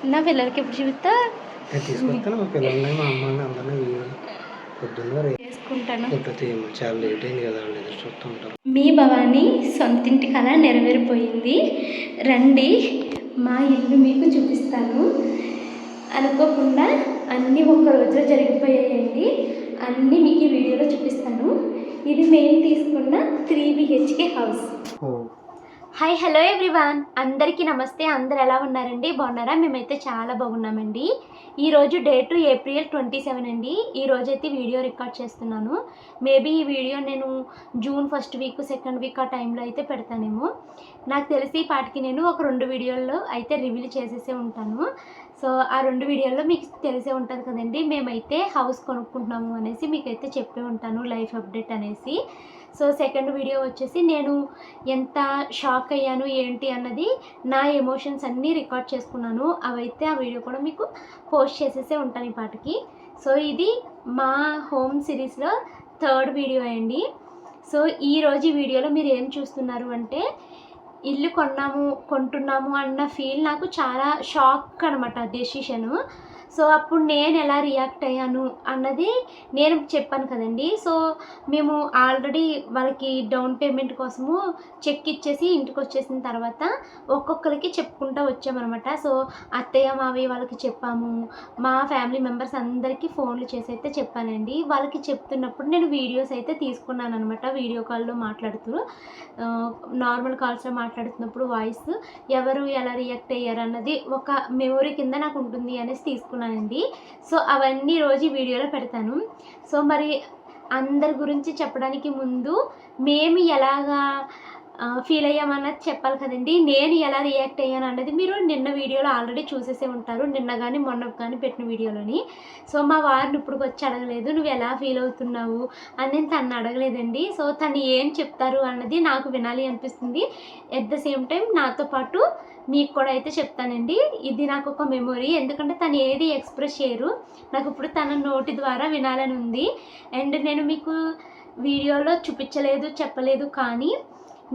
నా పిల్లలకి ఎప్పుడు చూపిస్తా తీసుకొస్తాను. మా పిల్లల్ని మా అమ్మని అందరినీ పొద్దున్న చేసుకుంటాను. చాలా లేట్ అయింది కదా, వాళ్ళు ఎదురు చూస్తూ ఉంటారు. మీ భవాని సొంతింటి కళ నెరవేరిపోయింది. రండి, మా ఇల్లు మీకు చూపిస్తాను. అనుకోకుండా అన్నీ ఒక్క రోజులో జరిగిపోయాయండి. అన్నీ మీకు ఈ వీడియోలో చూపిస్తాను. ఇది మేము తీసుకున్న 3 BHK house. Hi, hello everyone, అందరికీ నమస్తే. అందరు ఎలా ఉన్నారండి? బాగున్నారా? మేమైతే చాలా బాగున్నామండి. ఈరోజు డేటు ఏప్రిల్ 27 అండి. ఈరోజైతే వీడియో రికార్డ్ చేస్తున్నాను. మేబీ ఈ వీడియో నేను June 1st week 2nd week ఆ టైంలో అయితే పెడతానేమో. నాకు తెలిసి పాటికి నేను ఒక 2 వీడియోల్లో అయితే రివీల్ చేసేసే ఉంటాను. సో ఆ 2 వీడియోల్లో మీకు తెలిసే ఉంటుంది కదండి, మేమైతే హౌస్ కొనుక్కుంటున్నాము అనేసి మీకైతే చెప్పే ఉంటాను, లైఫ్ అప్డేట్ అనేసి. సో సెకండ్ వీడియో వచ్చేసి నేను ఎంత షాక్ అయ్యాను ఏంటి అన్నది, నా ఎమోషన్స్ అన్నీ రికార్డ్ చేసుకున్నాను. అవైతే ఆ వీడియో కూడా మీకు పోస్ట్ చేసేసే ఉంటాను ఈ పాటికి. సో ఇది మా హోమ్ సిరీస్లో 3rd వీడియో అండి. సో ఈరోజు ఈ వీడియోలో మీరు ఏం చూస్తున్నారు అంటే, ఇల్లు కొంటున్నాము అన్న ఫీల్ నాకు చాలా షాక్ అనమాట డెసిషను. సో అప్పుడు నేను ఎలా రియాక్ట్ అయ్యాను అన్నది నేను చెప్పాను కదండి. సో మేము ఆల్రెడీ వాళ్ళకి డౌన్ పేమెంట్ కోసము చెక్ ఇచ్చేసి ఇంటికి వచ్చేసిన తర్వాత ఒక్కొక్కరికి చెప్పుకుంటూ వచ్చామన్నమాట. సో అత్తయ్య మావయ్య వాళ్ళకి చెప్పాము, మా ఫ్యామిలీ మెంబర్స్ అందరికీ ఫోన్లు చేసి అయితే చెప్పానండి. వాళ్ళకి చెప్తున్నప్పుడు నేను వీడియోస్ అయితే తీసుకున్నాను అనమాట. వీడియో కాల్లో మాట్లాడుతూ, నార్మల్ కాల్స్లో మాట్లాడుతున్నప్పుడు వాయిస్ ఎవరు ఎలా రియాక్ట్ అయ్యారు అన్నది ఒక మెమొరీ కింద నాకు ఉంటుంది అనేసి తీసుకున్నానండి. సో అవన్నీ రోజు వీడియోలో పెడతాను. సో మరి అందరి గురించి చెప్పడానికి ముందు మేము ఎలాగా ఫీల్ అయ్యామన్నది చెప్పాలి కదండి. నేను ఎలా రియాక్ట్ అయ్యాను అన్నది మీరు నిన్న వీడియోలో ఆల్రెడీ చూసేసే ఉంటారు, నిన్న కానీ మొన్న కానీ పెట్టిన వీడియోలోని. సో మా వారిని ఇప్పుడు వచ్చి అడగలేదు నువ్వు ఎలా ఫీల్ అవుతున్నావు అని, నేను తను అడగలేదండి. సో తను ఏం చెప్తారు అన్నది నాకు వినాలి అనిపిస్తుంది. ఎట్ ద సేమ్ టైం నాతో పాటు మీకు కూడా అయితే చెప్తానండి. ఇది నాకు ఒక మెమొరీ, ఎందుకంటే తను ఏది ఎక్స్ప్రెస్ చేయరు, నాకు ఇప్పుడు తన నోటి ద్వారా వినాలని ఉంది. అండ్ నేను మీకు వీడియోలో చూపించలేదు, చెప్పలేదు, కానీ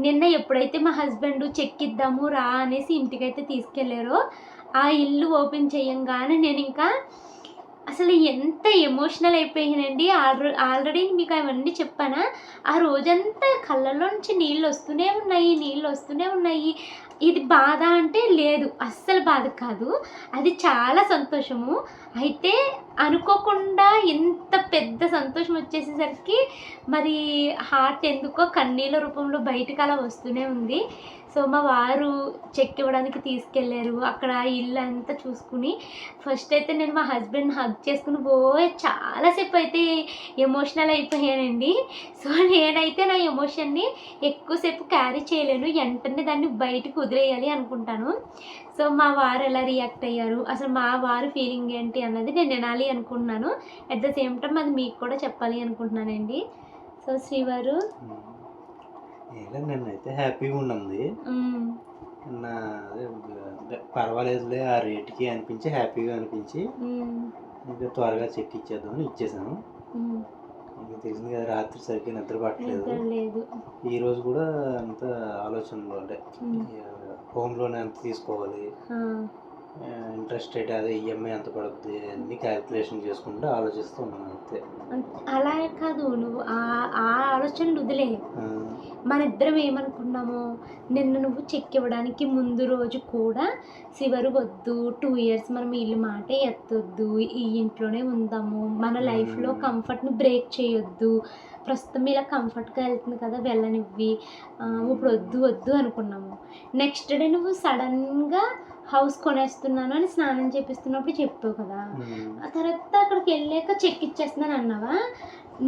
నిన్న ఎప్పుడైతే మా హస్బెండ్ చెక్ ఇద్దాము రా అనేసి ఇంటికైతే తీసుకెళ్ళారో, ఆ ఇల్లు ఓపెన్ చేయంగానే నేను ఇంకా అసలు ఎంత ఎమోషనల్ అయిపోయానండి. ఆల్రెడీ మీకు అవన్నీ చెప్పానా, ఆ రోజంతా కళ్ళల్లో నుంచి నీళ్ళు వస్తూనే ఉన్నాయి. ఇది బాధ అంటే లేదు, అస్సలు బాధ కాదు, అది చాలా సంతోషము. అయితే అనుకోకుండా ఇంత పెద్ద సంతోషం వచ్చేసేసరికి మరి హార్ట్ ఎందుకో కన్నీళ్ళ రూపంలో బయటకు అలా వస్తూనే ఉంది. సో మా వారు చెక్ ఇవ్వడానికి తీసుకెళ్ళారు. అక్కడ ఇల్లు అంతా చూసుకుని ఫస్ట్ అయితే నేను మా హస్బెండ్ హగ్ చేసుకుని చాలాసేపు అయితే ఎమోషనల్ అయిపోయానండి. సో నేనైతే నా ఎమోషన్ని ఎక్కువసేపు క్యారీ చేయలేను, వెంటనే దాన్ని బయటకు వదిలేయాలి అనుకుంటాను. సో మా వారు ఎలా రియాక్ట్ అయ్యారు, అసలు మా వారు ఫీలింగ్ ఏంటి అన్నది నేను వినాలి అనుకుంటున్నాను. అట్ ద సేమ్ టైం అది మీకు కూడా చెప్పాలి అనుకుంటున్నానండి. సో శ్రీవారు నేనైతే హ్యాపీగా ఉన్నది, పర్వాలేదులే ఆ రేటుకి అనిపించి హ్యాపీగా అనిపించి ఇంకా త్వరగా చెక్ ఇచ్చేద్దామని ఇచ్చేసాను. ఇంకా తెలిసింది కదా, రాత్రి సరిగ్గా నిద్ర పట్టలేదు. ఈరోజు కూడా అంత ఆలోచనలో, అంటే హోమ్ లోన్ ఎంత తీసుకోవాలి, ఇంట్రెస్ట్ రేట్ అదే ఈఎంఐ ఎంత పడుతుంది అన్ని క్యాలిక్యులేషన్ చేసుకుంటూ ఆలోచిస్తూ ఉన్నాను అంతే. అలా కాదు, నువ్వు ఆ ఆలోచనలు వదిలే. మన ఇద్దరం ఏమనుకున్నామో, నిన్న నువ్వు చెక్ ఇవ్వడానికి ముందు రోజు కూడా శివరు వద్దు, 2 years మనం వీళ్ళు మాటే ఎత్తొద్దు, ఈ ఇంట్లోనే ఉందాము, మన లైఫ్లో కంఫర్ట్ని బ్రేక్ చేయొద్దు, ప్రస్తుతం ఇలా కంఫర్ట్గా వెళ్తుంది కదా వెళ్ళనివ్వి, ఇప్పుడు వద్దు అనుకున్నాము. నెక్స్ట్ డే నువ్వు సడన్గా హౌస్ కొనేస్తున్నాను అని స్నానం చేపిస్తున్నప్పుడు చెప్పావు కదా, ఆ తర్వాత అక్కడికి వెళ్ళాక చెక్ ఇచ్చేస్తున్నాను అన్నావా.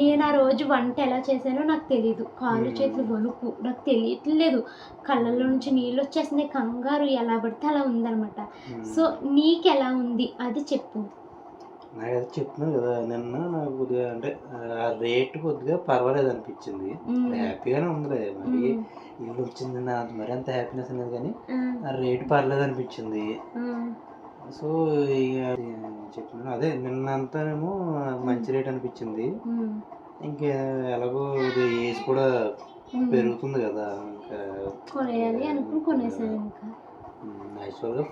నేను ఆ రోజు వంట ఎలా చేశానో నాకు తెలీదు, కాళ్ళు చేతులు వణుకు, నాకు తెలియట్లేదు, కళ్ళల్లో నుంచి నీళ్ళు వచ్చేస్తున్నాయి, కంగారు ఎలా పడితే అలా ఉందన్నమాట. సో నీకు ఎలా ఉంది అది చెప్పు. నాకు అది చెప్తున్నాను కదా, నిన్న నాకు కొద్దిగా అంటే ఆ రేటు కొద్దిగా పర్వాలేదు అనిపించింది, హ్యాపీగానే ఉంది. మరి ఇల్లు వచ్చింది నాకు మరి అంత హ్యాపీనెస్ అనేది, కానీ ఆ రేటు పర్లేదు అనిపించింది. సో ఇక చెప్తున్నాను అదే, నిన్నంతానేమో మంచి రేట్ అనిపించింది. ఇంకా ఎలాగో ఏజ్ కూడా పెరుగుతుంది కదా, ఇంకా కొనేయాలి అనుకుని కొనేసాను. ఇంకా యాక్చువల్గా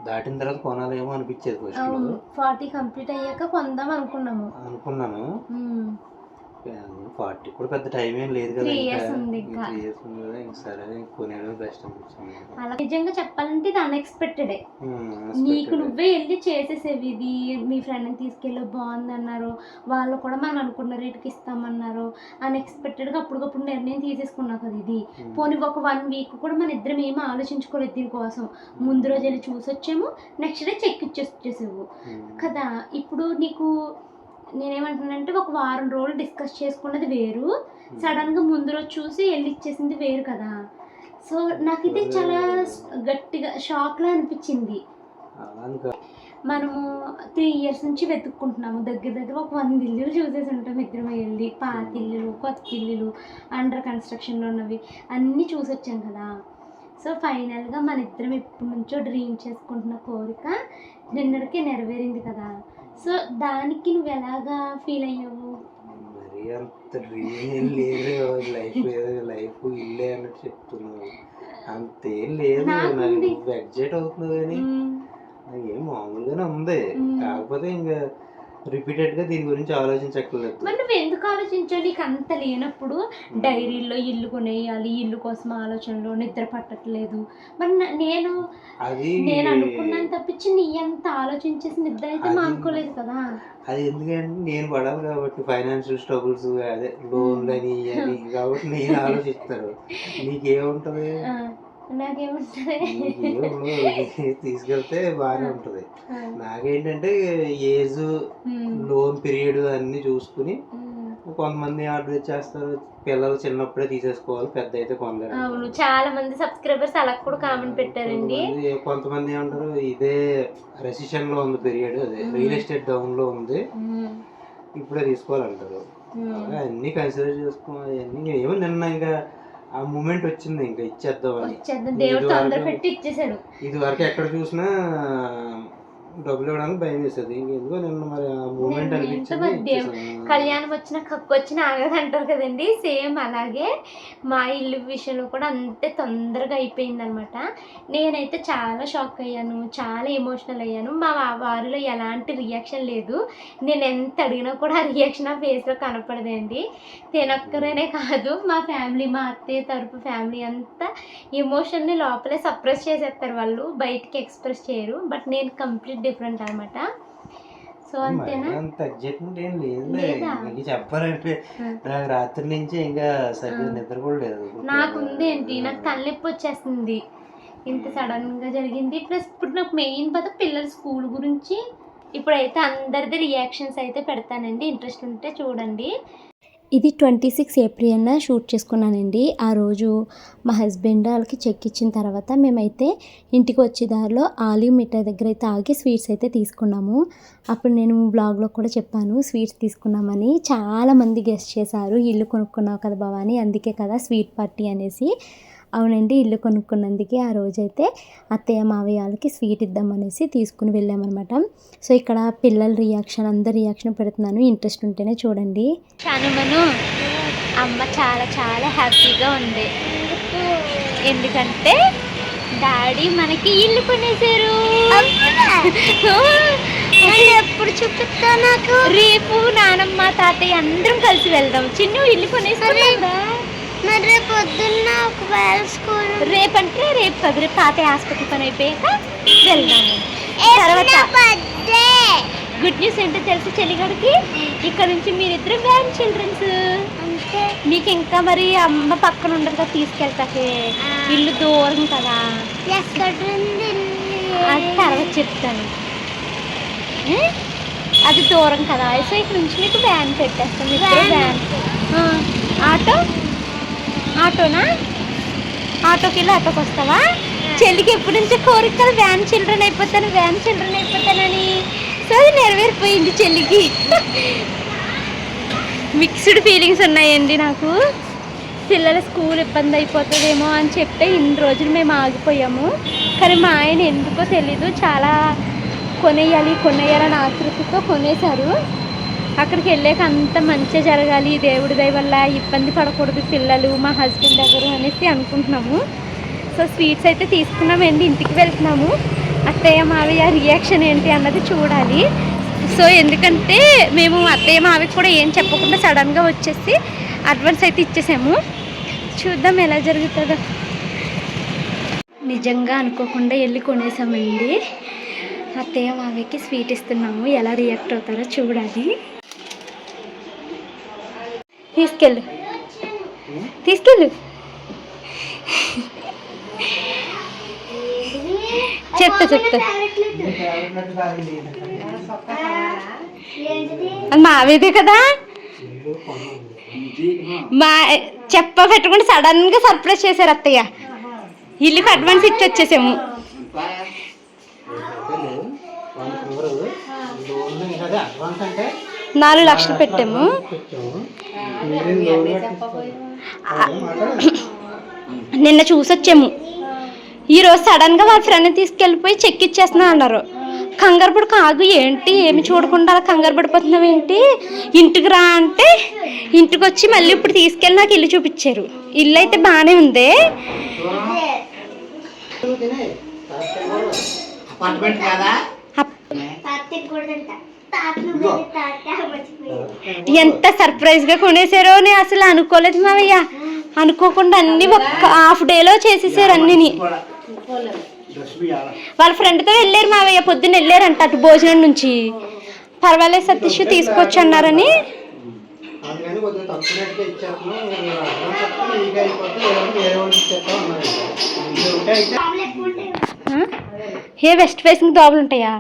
దాటిన తర్వాత కొనాలేమో అనిపించేది ఫస్ట్ 40 కంప్లీట్ అయ్యాక కొందాం అనుకున్నాను. 40 కూడా పెద్ద టైం ఏం లేదు కదా, 3 years ఉంది ఇంకా 3 years ఉంది కదా, ఇంక సరే కొనేయడం బెస్ట్ అనిపించింది. అలా నిజంగా చెప్పాలంటే ఇది అన్ఎక్స్పెక్టెడే. నీకు నువ్వే వెళ్ళి చేసేసేవి. ఇది మీ ఫ్రెండ్ని తీసుకెళ్ళి బాగుందన్నారు, వాళ్ళు కూడా మనం అనుకున్న రేటుకి ఇస్తామన్నారు. అన్ఎక్స్పెక్టెడ్గా అప్పటికప్పుడు నిర్ణయం తీసేసుకున్నావు కదా ఇది. పోనీ ఒక 1 week కూడా మన ఇద్దరం ఏమీ ఆలోచించుకోలేదు దీనికోసం. ముందు రోజు వెళ్ళి చూసి వచ్చాము, నెక్స్ట్ డే చెక్ ఇచ్చేసేవు కదా. ఇప్పుడు నీకు నేనేమంటున్నానంటే ఒక వారం రోజులు డిస్కస్ చేసుకున్నది వేరు, సడన్గా ముందు రోజు చూసి వెళ్ళి ఇచ్చేసింది వేరు కదా. సో నాకు ఇది చాలా గట్టిగా షాక్లా అనిపించింది. మనము 3 years నుంచి వెతుక్కుంటున్నాము, దగ్గర ఒక 100 ఇల్లులు చూసేసి ఉంటాం ఇద్దరం వెళ్ళి. పాత ఇల్లులు, కొత్త ఇల్లులు, అండర్ కన్స్ట్రక్షన్లో ఉన్నవి అన్నీ చూసి వచ్చాం కదా. సో ఫైనల్గా మన ఇద్దరం ఎప్పటి నుంచో డ్రీమ్ చేసుకుంటున్న కోరిక నిన్నటికే నెరవేరింది కదా. సో దానికి నువ్వు ఎలాగా ఫీల్ అయ్యావు? మరి అంత డ్రీమ్ లేదు, లైఫ్ ఇల్లే అన్నట్టు చెప్తున్నావు, అంతేం లేదు. నాకు ఎగ్జైట్ అవుతున్నావు కానీ నాకేం మామూలుగానే ఉంది. కాకపోతే ఇంకా రిపీటెడ్గా దీని గురించి ఆలోచించక్కర్లేదు. మరి నువ్వు ఎందుకు ఆలోచించావు? నీకు అంత లేనప్పుడు డైరీలో ఇల్లు కొనేయాలి, ఇల్లు కోసం ఆలోచనలో నిద్ర పట్టట్లేదు. మరి నేను అనుకున్నాను తప్పించి నీ అంత ఆలోచించేసి నిద్ర అయితే మానుకోలేదు కదా. అది ఎందుకంటే నేను పడాలి కాబట్టి, ఫైనాన్షియల్ స్ట్రగుల్స్, అదే లోన్లు అని కాబట్టి నేను ఆలోచిస్తాను. నీకేముంటది? నాకేముంటది, తీసుకెళ్తే బాగానే ఉంటది. నాకేంటంటే ఏజ్, లోన్ పీరియడ్ అన్ని చూసుకుని కొంతమంది ఆర్డర్ ఇచ్చేస్తారు, పిల్లలు చిన్నప్పుడే తీసేసుకోవాలి, పెద్ద అయితే కొందరు. అవును, చాలా మంది సబ్స్క్రైబర్స్ అలా కూడా కామెంట్ పెట్టారండి. కొంతమంది ఏమంటారు, ఇదే రెసిషన్ లో ఉంది పీరియడ్, అదే రియల్ ఎస్టేట్ డౌన్ లో ఉంది, ఇప్పుడే తీసుకోవాలంటారు. అన్ని కన్సిడర్ చేసుకోవాలి. అన్ని ఏమో నిన్న ఇంకా ఆ మూమెంట్ వచ్చింది, ఇంకా ఇచ్చేద్దామని. ఇది వరకు ఎక్కడ చూసినా డబ్బులు ఇవ్వడానికి భయం వేసేది, ఇంకెందుకో నిన్న మరి ఆ మూమెంట్ అనిపించింది. కళ్యాణం వచ్చిన కక్కు వచ్చిన ఆగదు అంటారు కదండి, సేమ్ అలాగే మా ఇల్లు విషయంలో కూడా అంతే తొందరగా అయిపోయింది అనమాట. నేనైతే చాలా షాక్ అయ్యాను, చాలా ఎమోషనల్ అయ్యాను. మా వారిలో ఎలాంటి రియాక్షన్ లేదు, నేను ఎంత అడిగినా కూడా ఆ రియాక్షన్ ఆ ఫేస్లో కనపడదండి. తినొక్కరనే కాదు, మా ఫ్యామిలీ, మా అత్తయ్య తరపు ఫ్యామిలీ అంతా ఎమోషన్ని లోపలే సప్రెస్ చేసేస్తారు, వాళ్ళు బయటికి ఎక్స్ప్రెస్ చేయరు. బట్ నేను కంప్లీట్ డిఫరెంట్ అనమాట. సో అంతేనా? అంత ఎగ్జైట్మెంట్ ఏం లేదు చెప్పాలంటే. నాకు రాత్రి నుంచి ఇంకా సరిగ్గా నిద్ర కూడా లేదు. నాకు ఉంది ఏంటి, నాకు తలనొప్పి వచ్చేస్తుంది, ఇంత సడన్గా జరిగింది. ప్లస్ ఇప్పుడు నాకు మెయిన్ బాధ పిల్లల స్కూల్ గురించి. ఇప్పుడైతే అందరిది రియాక్షన్స్ అయితే పెడతానండి, ఇంట్రెస్ట్ ఉంటే చూడండి. ఇది 26 ఏప్రిల్న షూట్ చేసుకున్నానండి. ఆ రోజు మా హస్బెండ్ వాళ్ళకి చెక్ ఇచ్చిన తర్వాత మేమైతే ఇంటికి వచ్చే దారిలో ఆలివ్ మిఠాయి దగ్గర అయితే ఆగి స్వీట్స్ అయితే తీసుకున్నాము. అప్పుడు నేను బ్లాగ్లో కూడా చెప్పాను స్వీట్స్ తీసుకున్నామని. చాలామంది గెస్ట్ చేశారు, ఇల్లు కొనుక్కున్నావు కదా భవాని, అందుకే కదా స్వీట్ పార్టీ అనేసి. అవునండి, ఇల్లు కొనుక్కున్నందుకే ఆ రోజైతే అత్తయ్య మావయ్య వాళ్ళకి స్వీట్ ఇద్దామనేసి తీసుకుని వెళ్ళామన్నమాట. సో ఇక్కడ పిల్లల రియాక్షన్, అందరి రియాక్షన్ పెడుతున్నాను, ఇంట్రెస్ట్ ఉంటేనే చూడండి. చానుమను అమ్మ చాలా చాలా హ్యాపీగా ఉంది, ఎందుకంటే డాడీ మనకి ఇల్లు కొనేసారు. ఎప్పుడు చూపిస్తా నాకు? రేపు నానమ్మ తాతయ్య అందరం కలిసి వెళ్దాం. చిన్న ఇల్లు కొనేసారు. మరి రేపు పొద్దున్న ఒకవేళ స్కూల్ రేపంటే రేపు కాదు, రేపు తాతయ్య హాస్పిటల్ పని అయిపోయాక వెళ్దాము. తర్వాత గుడ్ న్యూస్ ఏంటో తెలుసు చెల్లిగడికి, ఇక్కడ నుంచి మీరిద్దరు గ్రాండ్ చిల్డ్రన్స్. మీకు ఇంకా మరి అమ్మ పక్కన ఉండదు కదా తీసుకెళ్తాకే, ఇల్లు దూరం కదా. అది తర్వాత చెప్తాను, అది దూరం కదా. సో ఇక్కడ నుంచి మీకు వ్యాన్ పెట్టేస్తాం. వ్యాన్ ఆటోనా? ఆటోకి వెళ్ళి ఆటోకి వస్తావా? చెల్లికి ఎప్పటి నుంచో కోరిక కదా వ్యాన్ చిల్డ్రన్ అయిపోతానని. సో అది నెరవేరిపోయింది చెల్లికి. మిక్స్డ్ ఫీలింగ్స్ ఉన్నాయండి నాకు. పిల్లల స్కూల్ ఇబ్బంది అయిపోతుందేమో అని చెప్తే ఇన్ని రోజులు మేము ఆగిపోయాము. కానీ మా ఆయన ఎందుకో తెలీదు, చాలా కొనేయాలని ఆతృతతో కొనేశారు. అక్కడికి వెళ్ళాక అంత మంచిగా జరగాలి, దేవుడి దయ వల్ల ఇబ్బంది పడకూడదు పిల్లలు, మా హస్బెండ్ ఎవరు అనేసి అనుకుంటున్నాము. సో స్వీట్స్ అయితే తీసుకున్నామండి, ఇంటికి వెళ్తున్నాము. అత్తయ్య మావయ్య రియాక్షన్ ఏంటి అన్నది చూడాలి. సో ఎందుకంటే మేము అత్తయ్య మావయ్యకి కూడా ఏం చెప్పకుండా సడన్గా వచ్చేసి అడ్వాన్స్ అయితే ఇచ్చేసాము. చూద్దాం ఎలా జరుగుతుందో. నిజంగా అనుకోకుండా వెళ్ళి కొనేసామండి. అత్తయ్య మావయ్యకి స్వీట్ ఇస్తున్నాము, ఎలా రియాక్ట్ అవుతారో చూడాలి. తీసుకెళ్ళు చెప్తా మావేదే కదా. మా పెట్టుకుంటే సడన్ గా సర్ప్రైజ్ చేశారు అత్తయ్య. ఇల్లుకి అడ్వాన్స్ ఇచ్చి వచ్చేసాము. 4 లక్షలు పెట్టాము. నిన్న చూసొచ్చాము. ఈరోజు సడన్గా వాళ్ళ ఫ్రెండ్ని తీసుకెళ్ళిపోయి చెక్ ఇచ్చేస్తున్నా అన్నారు. కంగారు పడి కాదు ఏంటి ఏమి చూడకుండా అలా కంగారు పడిపోతున్నావు ఏంటి, ఇంటికి రా అంటే ఇంటికి వచ్చి మళ్ళీ ఇప్పుడు తీసుకెళ్ళి నాకు ఇల్లు చూపించారు. ఇల్లు అయితే బాగానే ఉంది. ఎంత సర్ప్రైజ్ గా కొనేసారో నేను అసలు అనుకోలేదు మావయ్య. అనుకోకుండా అన్ని ఒక్క హాఫ్ డేలో చేసేసారు అన్నిని. వాళ్ళ ఫ్రెండ్తో వెళ్ళారు మావయ్య, పొద్దున్న వెళ్ళారంట అటు భోజనం నుంచి. పర్వాలేదు సతీష్ తీసుకొచ్చి అన్నారని. ఏ వెస్ట్ ఫేసింగ్ దోబలు ఉంటాయా?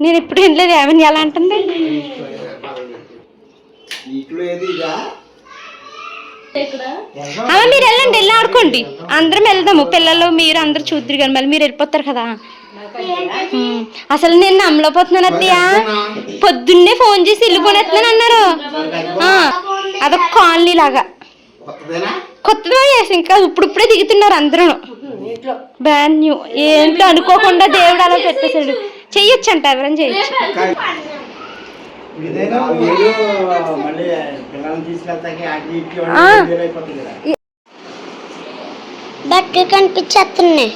నేను ఇప్పుడు వినలేదు. ఏమని ఎలా అంటుంది? అలా మీరు వెళ్ళండి, వెళ్ళి ఆడుకోండి. అందరం వెళ్దాము, పిల్లలు మీరు అందరు చూద్దరు కానీ మళ్ళీ మీరు వెళ్ళిపోతారు కదా. అసలు నేను నమ్మలేకపోతున్నాను అత్తయ్య. పొద్దున్నే ఫోన్ చేసి ఇల్లు కొనేస్తున్నాను అన్నారు. అదొక కాలనీ లాగా కొత్తగా చేసి ఇంకా ఇప్పుడిప్పుడే దిగుతున్నారు అందరూ. Brand new. ఏంటో అనుకోకుండా దేవుడు అలా పెట్టేశాడు. చెయ్యొచ్చు అంట, ఎవరైనా చేయొచ్చు. బట్టలు కనిపించేస్తున్నాయి.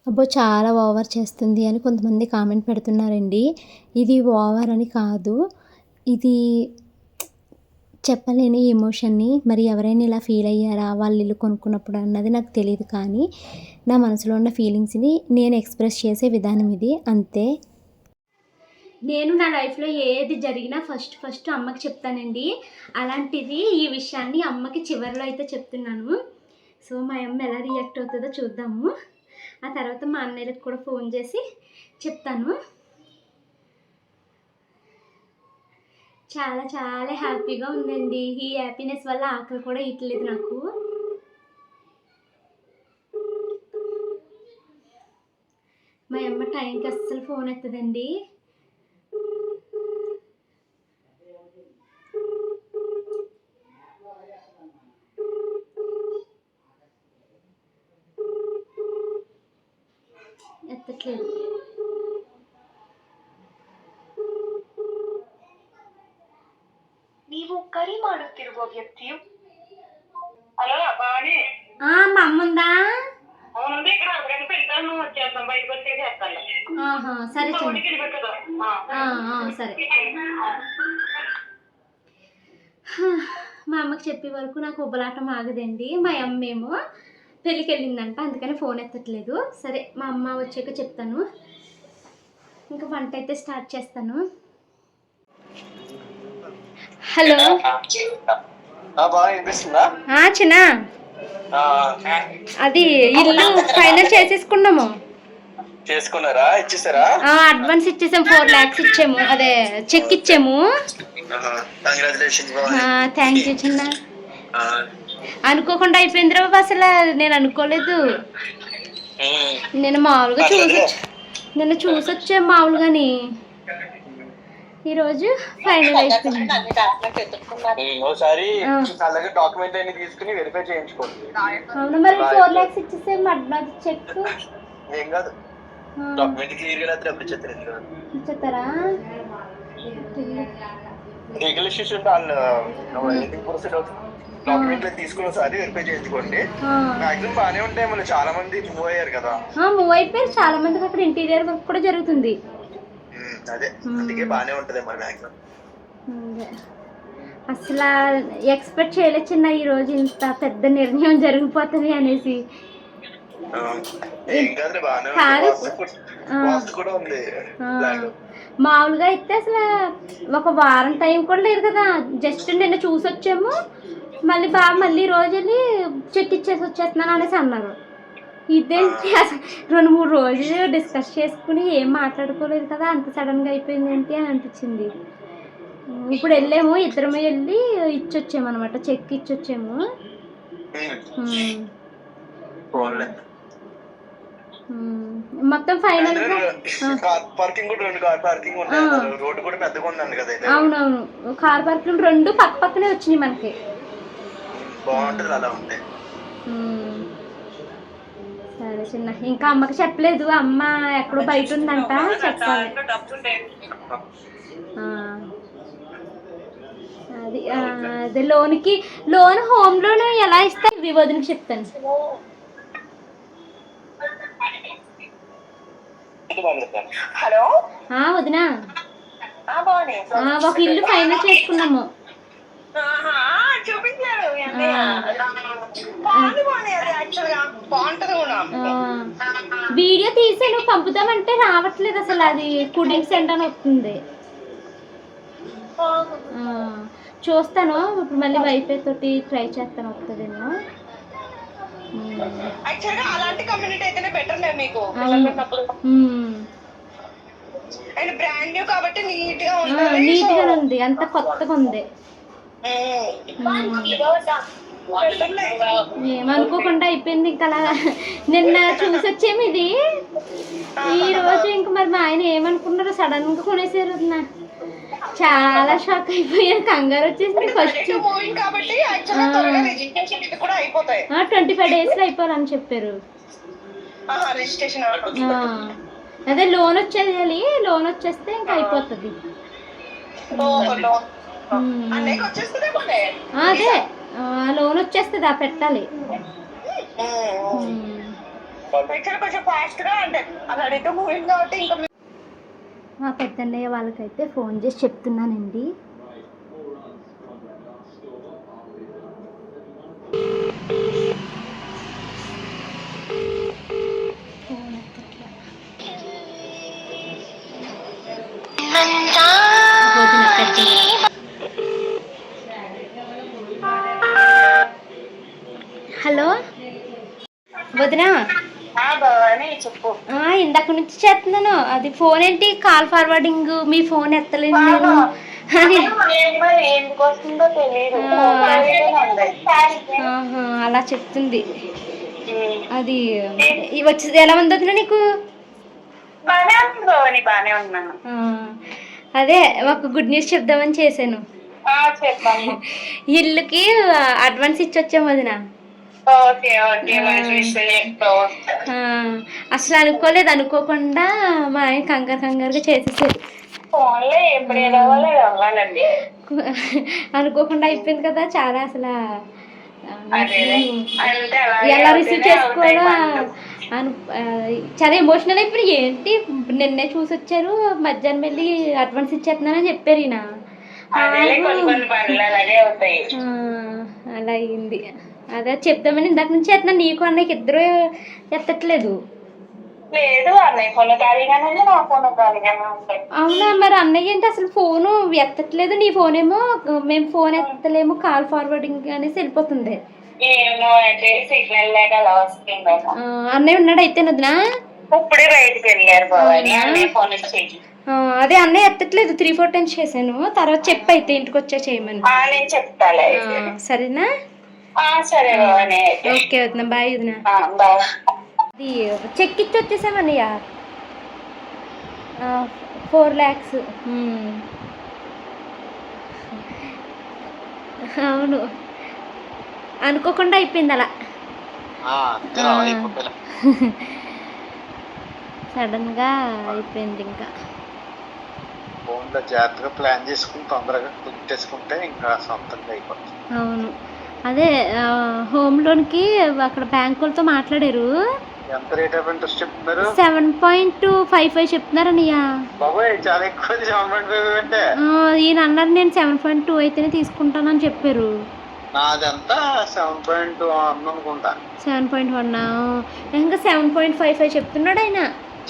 అబ్బో చాలా ఓవర్ చేస్తుంది అని కొంతమంది కామెంట్ పెడుతున్నారండి. ఇది ఓవర్ అని కాదు, ఇది చెప్పలేని ఎమోషన్ని. మరి ఎవరైనా ఇలా ఫీల్ అయ్యారా వాళ్ళు ఇల్లు కొనుక్కున్నప్పుడు అన్నది నాకు తెలియదు, కానీ నా మనసులో ఉన్న ఫీలింగ్స్ని నేను ఎక్స్ప్రెస్ చేసే విధానం ఇది, అంతే. నేను నా లైఫ్లో ఏది జరిగినా ఫస్ట్ అమ్మకి చెప్తానండి. అలాంటిది ఈ విషయాన్ని అమ్మకి చివరిలో అయితే చెప్తున్నాను. సో మా అమ్మ ఎలా రియాక్ట్ అవుతుందో చూద్దాము. ఆ తర్వాత మా అన్నయ్యలకు కూడా ఫోన్ చేసి చెప్తాను. చాలా చాలా హ్యాపీగా ఉందండి. ఈ హ్యాపీనెస్ వల్ల ఆకలి కూడా ఇట్లేదు నాకు. మా అమ్మ టైంకి అస్సలు ఫోన్ ఎత్తదండి. ఎత్తట్లేదు. ನೀವು ಕರೆ ಮಾಡುತ್ತಿರುವ ವ್ಯಕ್ತಿಯು హలో బాని మా అమ్మ ఉందా? అవునండి, ఇక్కడ అక్కడికి పెడతాను, వచ్చేస్తాం, బయటకు వచ్చే చేస్తాను. సరే సరే. మా అమ్మకి చెప్పే వరకు నాకు ఉబ్బలాటం ఆగదండి. మా అమ్మేమో పెళ్ళికి వెళ్ళిందంట, అందుకని ఫోన్ ఎత్తట్లేదు. సరే మా అమ్మ వచ్చాక చెప్తాను. ఇంకా వంట అయితే స్టార్ట్ చేస్తాను. హలో చిన్న, అది ఇల్లు ఫైనల్ చేసేసుకున్నాము. చేసుకున్నారా? ఇచ్చేసారా? అడ్వాన్స్ ఇచ్చేసాము, 4 lakhs ఇచ్చాము, అదే చెక్ ఇచ్చాము. థ్యాంక్ యూ చిన్న. అనుకోకుండా అయిపోయింది రా బాబు, అసలు నేను అనుకోలేదు. నేను మామూలుగా చూసొచ్చా మామూలుగాని, ఈరోజు ఫైనల్ అయిపోయింది. అవును, మరి 4 lakhs ఇచ్చేసే అడ్వాన్స్ చెక్ ఏం కాదు, డాక్యుమెంట్ క్లియర్ గా ఇచ్చేస్తారా? లీగల్ ఇష్యూస్ ఉంటే వాళ్ళు డాక్యుమెంట్ తీసుకుని ఒకసారి వెరిఫై చేయించుకోండి. మాక్సిమం బాగానే ఉంటాయి. మళ్ళీ చాలా మంది మూవ్ అయ్యారు కదా. మూవ్ అయిపోయారు చాలా మందికి. అక్కడ ఇంటీరియర్ వర్క్ కూడా జరుగుతుంది. అదే అందుకే బాగానే ఉంటది మరి మాక్సిమం. అసలు ఎక్స్పెక్ట్ చేయలేదు చిన్న ఈ రోజు ఇంత పెద్ద నిర్ణయం జరిగిపోతుంది అనేసి. ఏం కాదు బాగానే వాస్తు కూడా ఉంది. మామూలుగా అయితే అసలు ఒక వారం టైం కూడా లేదు కదా. జస్ట్ నిన్న చూసి వచ్చాము. మళ్ళీ రోజు వెళ్ళి చెక్ ఇచ్చేసి వచ్చేస్తున్నాను అనేసి అన్నారు. ఇదేంటి అసలు 2-3 రోజులు డిస్కస్ చేసుకుని ఏం మాట్లాడుకోలేదు కదా, అంత సడన్గా అయిపోయింది ఏంటి అని అనిపించింది. ఇప్పుడు వెళ్ళాము, ఇద్దరము వెళ్ళి ఇచ్చొచ్చాము అనమాట. చెక్ ఇచ్చొచ్చాము. మొత్తం ఫైనల్ అవునవును కార్ పార్కింగ్ 2 పక్క పక్కనే వచ్చినాయి మనకి. సరే చిన్న, ఇంకా అమ్మకి చెప్పలేదు. అమ్మ ఎక్కడో బయట ఉందంట, చెప్పాలి. అది అదే లోన్ హోమ్ లోన్ ఎలా ఇస్తాయి వదినకి చెప్తాను. హలో వదినా, ఒక ఇల్లు ఫైనల్ చేసుకున్నాము. చూపించారు వీడియో తీసి నువ్వు పంపుతామంటే రావట్లేదు అసలు. అది కుడింగ్ సెంటర్ అని వస్తుంది. చూస్తాను ఇప్పుడు, మళ్ళీ వైఫై తోటి ట్రై చేస్తాను, వస్తుందేమో. అలాంటి కమ్యూనిటీ అయితేనే బెటర్ మీకు. అండ్ బ్రాండ్ న్యూ కాబట్టి నీట్ గా ఉంది, అంత కొత్తగా ఉంది. ఏమనుకోకుండా అయిపోయింది. ఇంకా అలా నిన్న చూసి వచ్చేమి ఇది. ఈ రోజు ఇంకా మరి మా ఆయన ఏమనుకున్నారో సడన్ గా కొనేసారు. చాలా షాక్ అయిపోయాను, కంగారు వచ్చేసింది. ఫస్ట్ 25 days లో అయిపోవాలని చెప్పారు. అదే లోన్ వచ్చేది, లోన్ వచ్చేస్తే ఇంకా అయిపోతుంది. అదే లోన్ వచ్చేస్తుంది, పెట్టాలి. మా పెద్దన్నయ్య వాళ్ళకైతే ఫోన్ చేసి చెప్తున్నానండి. హలో వదినా, చెప్పు. ఇందాక నుంచి చేస్తున్నాను. అది ఫోన్ ఏంటి కాల్ ఫార్వర్డింగ్, మీ ఫోన్ ఎత్తలేదు నేను అలా చెప్తుంది. అది వచ్చేది ఎలా ఉంది వదినా నీకు? బానే ఉన్నాను. అదే ఒక గుడ్ న్యూస్ చెప్దామని చేశాను. ఇల్లుకి అడ్వాన్స్ ఇచ్చి వచ్చాము వదినా. అసలు అనుకోలేదు, అనుకోకుండా మా ఆయన కంగారుగా చేసేసారు. అనుకోకుండా అయిపోయింది కదా. చాలా అసలు ఎలా రిసీవ్ చేసుకోవాలో చాలా ఎమోషనల్ అయిపోయి. ఏంటి నిన్నే చూసి వచ్చారు, మధ్యాహ్నం వెళ్ళి అడ్వాన్స్ ఇచ్చేస్తున్నానని చెప్పారు ఈయన. అలా అయ్యింది. అదే చెప్దామని ఇందాక నుంచి ఎత్తున్నా. నీకు అన్నయ్యకి ఇద్దరు ఎత్తట్లేదు. అవునా, మరి అన్నయ్య ఏంటి అసలు ఫోను ఎత్తట్లేదు. నీ ఫోన్ ఏమో మేము ఫోన్ ఎత్తలేము, కాల్ ఫార్వర్డింగ్ అనేసి వెళ్ళిపోతుంది. అన్నయ్య ఉన్నాడు అయితే వదినా? అదే అన్నయ్య ఎత్తట్లేదు. 3-4 times చేశాను. తర్వాత చెప్పి అయితే ఇంటికి వచ్చా చేయమని. సరేనా? ఓకే వదినా, బాయ్ వదినా. అది చెక్ ఇచ్చి వచ్చేసామన్నయ్య 4 lakhs. అవును, అనుకోకుండా అయిపోయింది అలా. సడన్ గా అయిపోయింది. ఇంకా ముందు జాగ్రత్తగా ప్లాన్ చేసుకుని తొందరగా కుట్టేసుకుంటే ఇంకా సొంతంగా అయిపోతుంది. అవును, అదే హోమ్ లోన్కి అక్కడ బ్యాంకులతో మాట్లాడారు. ఎంత రేట్ ఆఫ్ ఇంట్రెస్ట్ చెప్తున్నారు? 7.55 చెప్తున్నారన్నయ్య. బాబాయ్ చాలా ఎక్కువ 7.5 అంటే. ఈయన అన్నారు నేను 7.2 అయితేనే తీసుకుంటానని చెప్పారు. నాదంతా 7.2 అనుకుంటా. 7.1 ఇంకా 7.55 చెప్తున్నాడు ఆయన.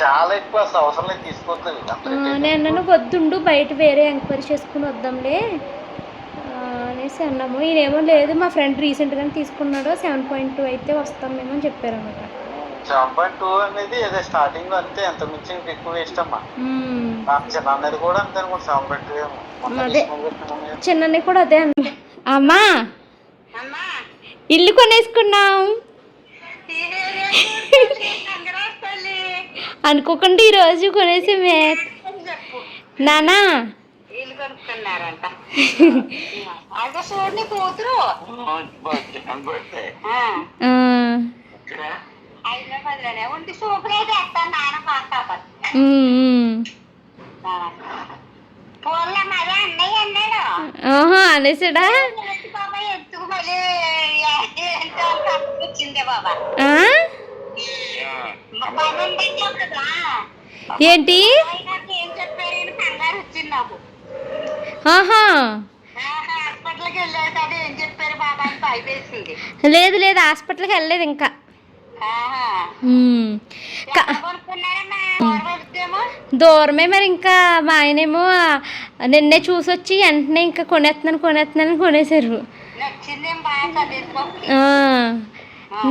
చాలా ఎక్కువ, అసలు అవసరం లేదు, తీసుకోవద్దు. నేను వద్దుండు బయట వేరే ఎంక్వైరీ చేసుకుని వద్దాంలే అనేసి అన్నాము. ఈయనేమో లేదు మా ఫ్రెండ్ రీసెంట్గానే తీసుకున్నాడు 7.2 అయితే వస్తాం మేము అని చెప్పారు అన్నమాట. 7.2 అనేది అదే స్టార్టింగ్ లో అంతే, ఎంత మించి ఎక్కువ వేస్ట్ అమ్మా. చిన్న అన్నది కూడా అంతే అనుకోండి 7.2. అదే చిన్న కూడా అదే అన్న. అమ్మా ఇల్లు కొనేసుకున్నాం అనుకోకుండా ఈరోజు కొనేసామే నానా. అనేసాడా? ఏంటి? లేదు లేదు హాస్పిటల్కి వెళ్ళలేదు ఇంకా. దూరమే మరి. ఇంకా మా ఆయనేమో నిన్నే చూసొచ్చి వెంటనే ఇంకా కొనేస్తున్నాను కొనేసారు.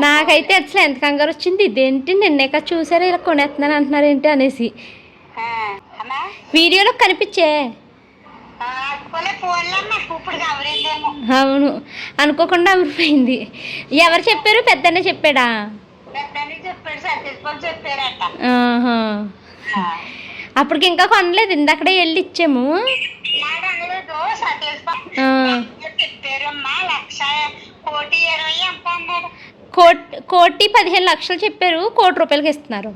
నాకైతే అసలు ఎంత కంగారు వచ్చింది, ఇదేంటి నిన్నే కదా చూసారా ఇలా కొనేస్తున్నాను అంటున్నారు ఏంటి అనేసి. వీడియోలో కనిపించే. అవును, అనుకోకుండా అమరిపోయింది. ఎవరు చెప్పారు? పెద్దనే చెప్పాడా? అప్పటికి ఇంకా కొనలేదు, ఇందక్కడే వెళ్ళి ఇచ్చాము. 1,15,00,000 చెప్పారు, 1,00,00,000 రూపాయలకి ఇస్తున్నారు.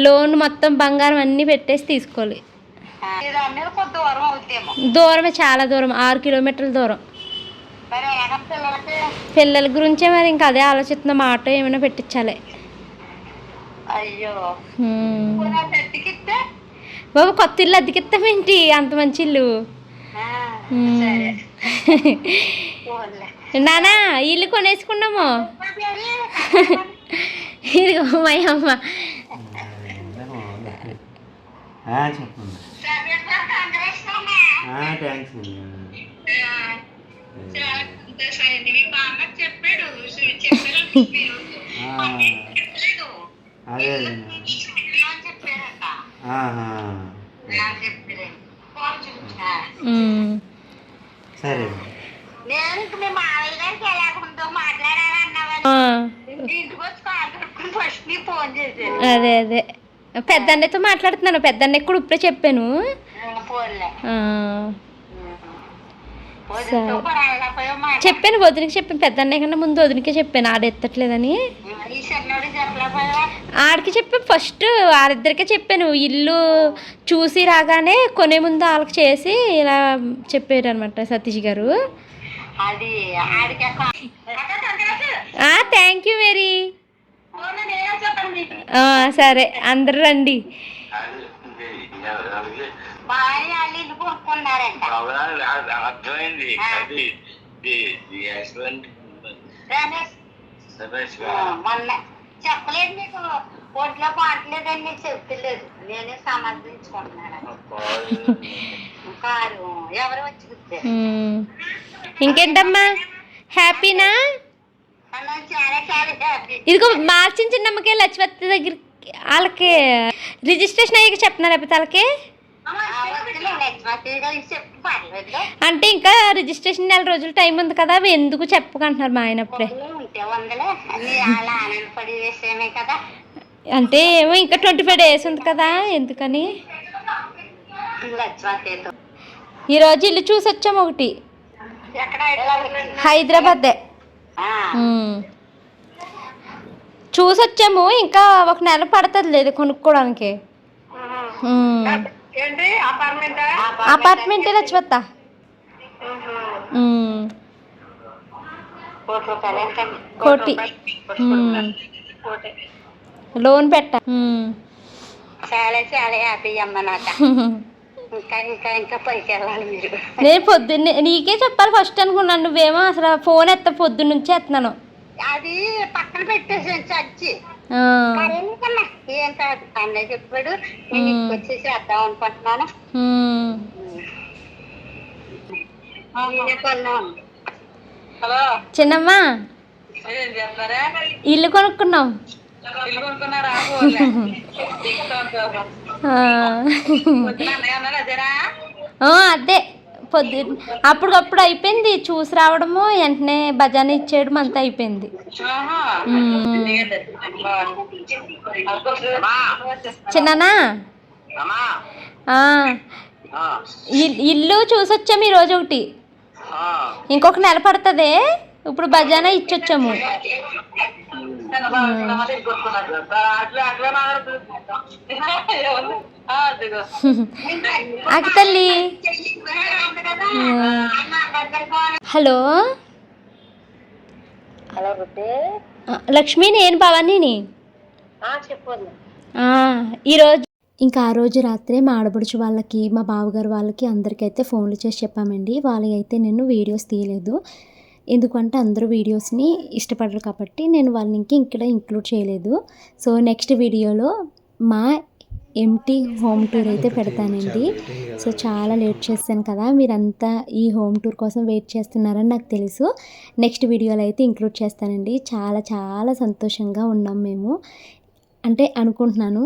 లోన్ మొత్తం బంగారం అన్ని పెట్టేసి తీసుకోవాలి. దూరమే, చాలా దూరం, 6 కిలోమీటర్ల దూరం. పిల్లల గురించే మరి ఇంకా అదే ఆలోచిస్తున్నాం, ఆటో ఏమైనా పెట్టించాలి. బాబు కొత్త ఇల్లు అద్దెకిస్తామేంటి, అంత మంచి ఇల్లు. నానా ఇల్లు కొనేసుకున్నాము. ఇదిగో మా అమ్మ. చెప్పండి. థ్యాంక్స్ అండి. అదే సరే. అదే అదే పెద్దన్నతో మాట్లాడుతున్నాను. పెద్దన్నకి కూడా ఇప్పుడే చెప్పాను. చెప్పాను వదినికి చెప్పాను, పెద్దన్నయ్య కన్నా ముందు వదినికే చెప్పాను, ఆడ ఎత్తట్లేదని. ఆడికి చెప్పాను ఫస్ట్, వాళ్ళిద్దరికే చెప్పాను. ఇల్లు చూసి రాగానే కొనే ముందు వాళ్ళకి చేసి ఇలా చెప్పారు అనమాట సతీష్ గారు. Thank you very. సరే అందరు రండి. అర్థమైంది. చెప్పలేదు నీకు, ఒంట్లో బాగలేదని నీకు చెప్పలేదు, నేనే సమర్థించుకుంటున్నాను. కారు ఎవరు వచ్చి ఇంకేంటమ్మా, హ్యాపీనా? చాలా చాలా హ్యాపీ. ఇదిగో మార్చిన చిన్నమ్మకి లక్ష్మీ దగ్గర వాళ్ళకి రిజిస్ట్రేషన్ అయ్యాక చెప్తున్నారు లేకపోతే వాళ్ళకి అంటే ఇంకా రిజిస్ట్రేషన్ 4 రోజులు టైం ఉంది కదా, అవి ఎందుకు చెప్పకంటున్నారు మా ఆయన అప్పుడే. అంటే ఏమో ఇంకా 25 days ఉంది కదా ఎందుకని. ఈరోజు ఇల్లు చూసి వచ్చాము ఒకటి, హైదరాబాదే. చూసొచ్చాము, ఇంకా ఒక నెల పడుతుంది లేదు కొనుక్కోవడానికి. ఏంటి అపార్ట్మెంటా? అపార్ట్మెంటే లక్ష్మత్త. కోటి లోన్ పెట్ట. చాలా చాలా హ్యాపీ అమ్మ నాకు. ఇంకా ఇంకా ఇంకా పైకి వెళ్ళాలి మీరు. నేను పొద్దున్నే నీకే చెప్పాలి ఫస్ట్ అనుకున్నాను, నువ్వేమో అసలు ఫోన్ పొద్దున్న నుంచి ఎత్తున్నాను. అది పక్కన పెట్టేసాను చచ్చి. ఏం కాదు అన్నయ్య చెప్పాడు, నేను ఇంటికి వచ్చేసి వద్దాం అనుకుంటున్నాను. హలో చిన్నమ్మా ఏం చేస్తారా? ఇల్లు కొనుక్కున్నాం. ఇల్లు కొనుక్కున్నారా? అదేనా? అదే పొద్దున్న అప్పటికప్పుడు అయిపోయింది, చూసి రావడము వెంటనే బజానా ఇచ్చేయడం అంతా అయిపోయింది. చిన్ననా ఇల్లు చూసొచ్చాము ఈరోజు ఒకటి, ఇంకొక నెల పడుతుంది. ఇప్పుడు బజానా ఇచ్చొచ్చాము. అక్క తల్లి. హలో లక్ష్మి, నేను భవానీని. ఈరోజు ఇంకా ఆ రోజు రాత్రే మా ఆడపడుచు వాళ్ళకి, మా బావగారు వాళ్ళకి అందరికైతే ఫోన్లు చేసి చెప్పామండి. వాళ్ళకి అయితే నేను వీడియోస్ తీయలేదు, ఎందుకంటే అందరూ వీడియోస్ని ఇష్టపడరు కాబట్టి నేను వాళ్ళని ఇక్కడ ఇంక్లూడ్ చేయలేదు. సో నెక్స్ట్ వీడియోలో మా ఎంటీ హోమ్ టూర్ అయితే పెడతానండి. సో చాలా లేట్ చేస్తాను కదా, మీరంతా ఈ హోమ్ టూర్ కోసం వెయిట్ చేస్తున్నారని నాకు తెలుసు. నెక్స్ట్ వీడియోలో అయితే ఇంక్లూడ్ చేస్తానండి. చాలా చాలా సంతోషంగా ఉన్నాం మేము, అంటే అనుకుంటున్నాను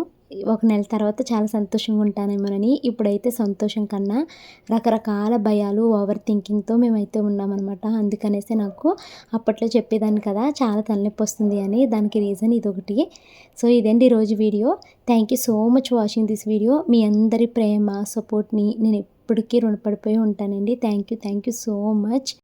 ఒక నెల తర్వాత చాలా సంతోషంగా ఉంటానేమోనని. ఇప్పుడైతే సంతోషం కన్నా రకరకాల భయాలు, ఓవర్ థింకింగ్తో మేమైతే ఉన్నామన్నమాట. అందుకనేసి నాకు అప్పట్లో చెప్పేదాన్ని కదా చాలా తలనొప్పి వస్తుంది అని, దానికి రీజన్ ఇదొకటి. సో ఇదండి ఈరోజు video. Thank you so much watching this video. మీ అందరి ప్రేమ, సపోర్ట్ని నేను ఎప్పటికీ రుణపడిపోయి ఉంటానండి. Thank you so much.